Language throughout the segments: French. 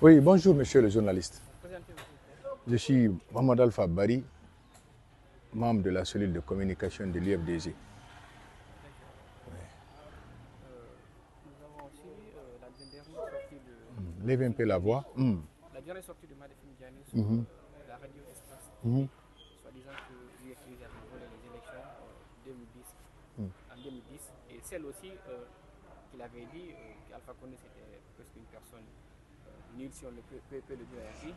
Oui, bonjour monsieur le journaliste. Je suis Mohamed Alpha Bari, membre de la cellule de communication de l'UFDG. Nous avons aussi la dernière sortie de... Lève un peu la voix. La dernière sortie de Madefine Diané sur la radio Espace, soi-disant que l'UFDG a volé les élections en 2010. Et celle aussi qu'il avait dit qu'Alpha Condé c'était presque une personne nulle, si on peut le dire ainsi.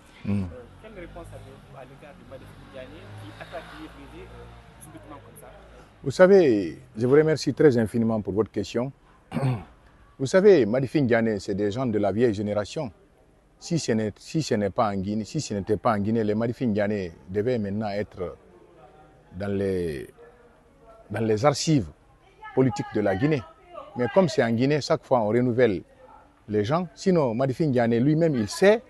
Quelle réponse avez-vous à l'égard de Madefine Diané qui attaque l'UFDG subitement comme ça? Vous savez, je vous remercie très infiniment pour votre question. Vous savez, Madefine Diané, c'est des gens de la vieille génération. Si ce n'était pas en Guinée, les Madefine Diané devaient maintenant être dans les archives politiques de la Guinée. Mais comme c'est en Guinée, chaque fois on renouvelle les gens. Sinon, Madefine Diané lui-même, il sait.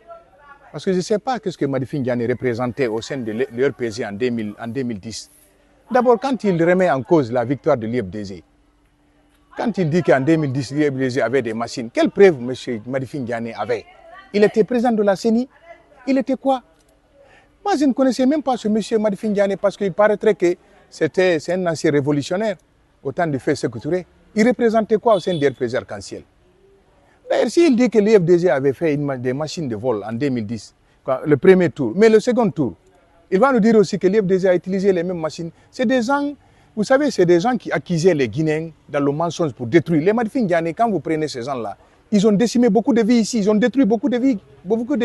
Parce que je ne sais pas ce que Madefine Diané représentait au sein de l'URPG en 2010. D'abord, quand il remet en cause la victoire de l'UFDG, quand il dit qu'en 2010, l'UFDG avait des machines, quelle preuve M. Madefine Diané avait? Il était président de la CENI. Il était quoi? Moi, je ne connaissais même pas ce M. Madefine Diané parce qu'il paraîtrait que c'est un ancien révolutionnaire au temps du fait Sékou Touré. Il représentait quoi au sein de l'URPG Arc-en-Ciel? D'ailleurs, s'il dit que l'UFDG avait fait des machines de vol en 2010, le premier tour, mais le second tour, il va nous dire aussi que l'UFDG a utilisé les mêmes machines. C'est des gens, vous savez, c'est des gens qui accusaient les Guinéens dans le mensonge pour détruire. Les Madefine Diané, quand vous prenez ces gens-là, ils ont décimé beaucoup de vies ici, ils ont détruit beaucoup de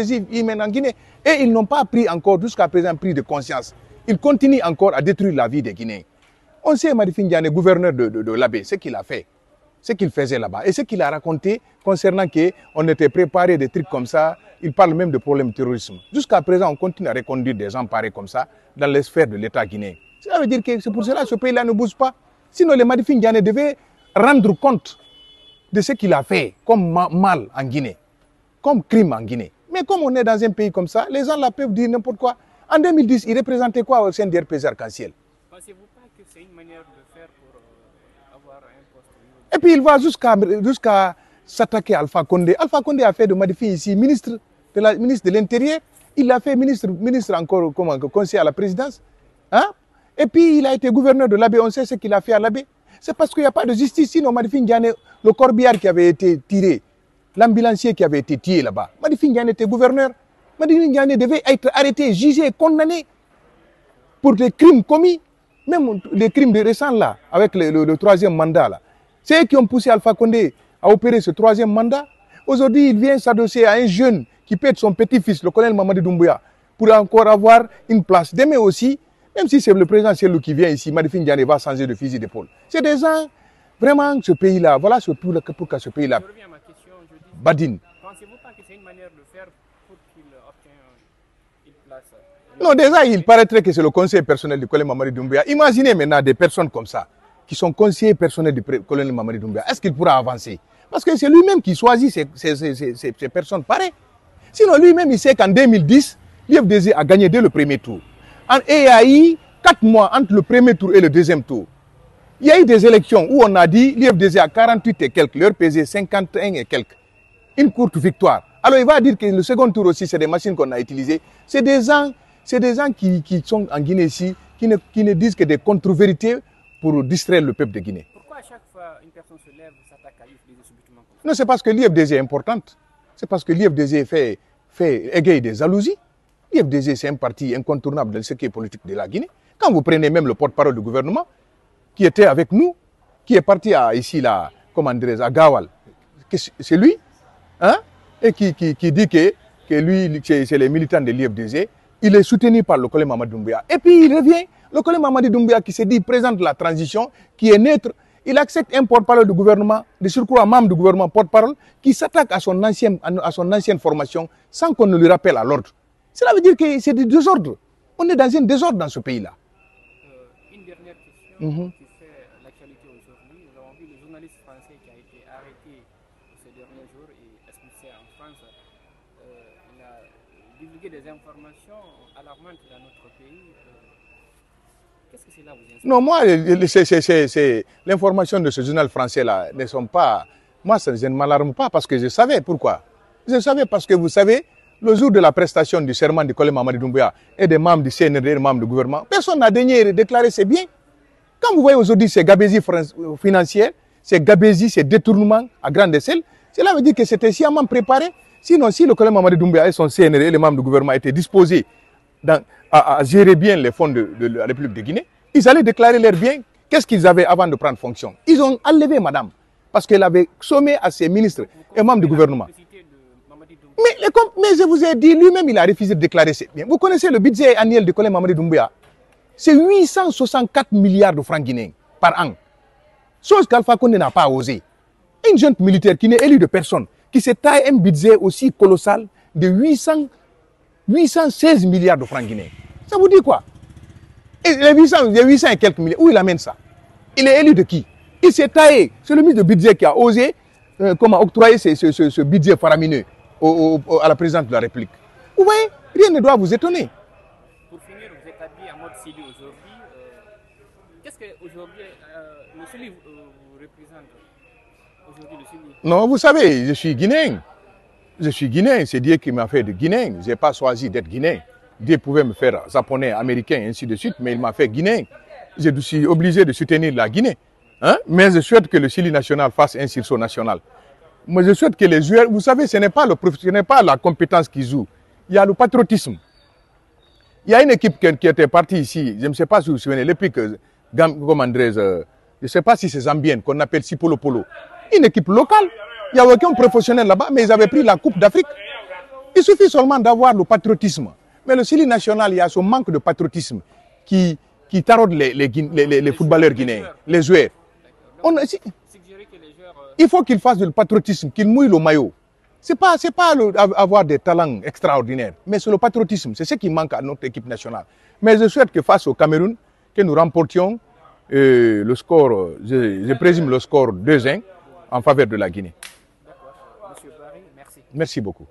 vies humaines en Guinée. Et ils n'ont pas pris encore, jusqu'à présent, pris de conscience. Ils continuent encore à détruire la vie des Guinéens. On sait Madefine Diané, gouverneur de l'Abbé, ce qu'il a fait, ce qu'il faisait là-bas. Et ce qu'il a raconté concernant qu'on était préparé des trucs comme ça, il parle même de problème de terrorisme. Jusqu'à présent, on continue à reconduire des gens pareils comme ça dans les sphères de l'État guinéen. Ça veut dire que c'est pour cela que ce pays-là ne bouge pas. Sinon, les Madefine Diané devaient rendre compte de ce qu'il a fait comme mal en Guinée, comme crime en Guinée. Mais comme on est dans un pays comme ça, les gens là peuvent dire n'importe quoi. En 2010, il représentait quoi au sein de l'URPG Arc-en-Ciel? Pensez-vous pas que c'est une manière de faire pour avoir un poste? Et puis il va jusqu'à s'attaquer à Alpha Condé. Alpha Condé a fait de Madefine ici ministre de l'Intérieur. Il l'a fait ministre encore comme conseiller à la présidence. Hein? Et puis il a été gouverneur de l'Abbé. On sait ce qu'il a fait à l'Abbé. C'est parce qu'il n'y a pas de justice. Sinon, Madefine Diané, le corbillard qui avait été tiré, l'ambulancier qui avait été tué là-bas, Madefine Diané était gouverneur. Madefine Diané devait être arrêté, jugé, condamné pour des crimes commis. Même les crimes récents là, avec le troisième mandat là. C'est eux qui ont poussé Alpha Condé à opérer ce troisième mandat. Aujourd'hui, il vient s'adosser à un jeune qui peut être son petit-fils, le colonel Mamadi Doumbouya, pour encore avoir une place. Demain aussi, même si c'est le président Cellou qui vient ici, Madefine Diané va changer de fusil d'épaule. C'est des gens, vraiment, ce pays-là, voilà pourquoi ce pays-là. Je reviens à ma question, je dis, badine. Pensez-vous pas que c'est une manière de faire pour qu'il obtienne une place? Non, déjà, il paraîtrait que c'est le conseiller personnel du colonel Mamadi Doumbouya. Imaginez maintenant des personnes comme ça, qui sont conseillers personnels du colonel Mamadi Doumbouya. Est-ce qu'il pourra avancer? Parce que c'est lui-même qui choisit ces personnes pareilles. Sinon, lui-même, il sait qu'en 2010, l'UFDG a gagné dès le premier tour. Et il y a eu 4 mois entre le premier tour et le deuxième tour. Il y a eu des élections où on a dit l'UFDG a 48 et quelques, l'URPG 51 et quelques. Une courte victoire. Alors il va dire que le second tour aussi, c'est des machines qu'on a utilisées. C'est des gens qui sont en Guinée ici, qui ne disent que des contre-vérités pour distraire le peuple de Guinée. Pourquoi à chaque fois une personne se lève, s'attaque à l'UFDG subitement? Non, c'est parce que l'UFDG est importante. C'est parce que l'UFDG fait égayer des jalousies. L'UFDG, c'est un parti incontournable dans ce qui est politique de la Guinée. Quand vous prenez même le porte-parole du gouvernement, qui était avec nous, qui est parti ici, là, à Gawal, c'est lui, hein, et qui dit que lui, c'est les militants de l'UFDG, il est soutenu par le colonel Mamadi Doumbouya. Et puis il revient, le colonel Mamadi Doumbouya qui se dit président de la transition, qui est neutre, il accepte un porte-parole du gouvernement, de surcroît membre du gouvernement porte-parole, qui s'attaque à son ancienne formation sans qu'on ne lui rappelle à l'ordre. Cela veut dire que c'est du désordre. On est dans un désordre dans ce pays-là. Une dernière question qui fait l'actualité aujourd'hui. Nous avons vu le journaliste français qui a été arrêté ces derniers jours et expulsé en France. Il a divulgué des informations alarmantes dans notre pays. Qu'est-ce que cela vous inspire? Non, moi, l'information de ce journal français-là ne sont pas... Moi, je ne m'alarme pas parce que je savais pourquoi. Je savais parce que vous savez, le jour de la prestation du serment de Colin Mamadi Doumbouya et des membres du CNRD et des membres du gouvernement, personne n'a daigné déclarer ses biens. Quand vous voyez aujourd'hui ces gabésies financières, ces gabésies, ces détournements à grande échelle, cela veut dire que c'était sciemment préparé. Sinon, si le Colin Mamadi Doumbouya et son CNRD et les membres du gouvernement étaient disposés à gérer bien les fonds de la République de Guinée, ils allaient déclarer leurs biens. Qu'est-ce qu'ils avaient avant de prendre fonction? Ils ont enlevé madame, parce qu'elle avait sommé à ses ministres et membres du gouvernement. Mais je vous ai dit, lui-même, il a refusé de déclarer ses biens. Vous connaissez le budget annuel de Colin Mamadi Doumbouya? C'est 864 milliards de francs guinéens par an. Chose qu'Alpha Condé n'a pas osé. Une jeune militaire qui n'est élue de personne, qui s'est taillé un budget aussi colossal de 816 milliards de francs guinéens. Ça vous dit quoi? Et les 800 et quelques milliards, où il amène ça? Il est élu de qui? Il s'est taillé. C'est le ministre de budget qui a osé octroyer ce budget faramineux à la présidente de la République. Vous voyez, rien ne doit vous étonner. Pour finir, vous êtes habillé en mode Sili aujourd'hui. Qu'est-ce que aujourd'hui le Sili vous représente aujourd'hui, le Sili? Non, vous savez, je suis guinéen. Je suis guinéen, c'est Dieu qui m'a fait de guinéen. Je n'ai pas choisi d'être guinéen. Dieu pouvait me faire japonais, américain, ainsi de suite, mais il m'a fait guinéen. Je suis obligé de soutenir la Guinée. Hein? Mais je souhaite que le Sili national fasse un sursaut national. Moi, je souhaite que les joueurs, vous savez, ce n'est pas la compétence qui joue. Il y a le patriotisme. Il y a une équipe qui était partie ici, je ne sais pas si vous vous souvenez, l'épique, comment dirais-je, je ne sais pas si c'est Zambienne, qu'on appelle Sipolo Polo. Une équipe locale. Il n'y a aucun professionnel là-bas, mais ils avaient pris la Coupe d'Afrique. Il suffit seulement d'avoir le patriotisme. Mais le Sili national, il y a ce manque de patriotisme qui taraude les footballeurs guinéens, les joueurs. Il faut qu'ils fassent du patriotisme, qu'ils mouillent le maillot. Ce n'est pas avoir des talents extraordinaires, mais c'est le patriotisme. C'est ce qui manque à notre équipe nationale. Mais je souhaite que face au Cameroun, que nous remportions le score, je présume le score 2-1 en faveur de la Guinée. D'accord. Monsieur Barry, merci. Merci beaucoup.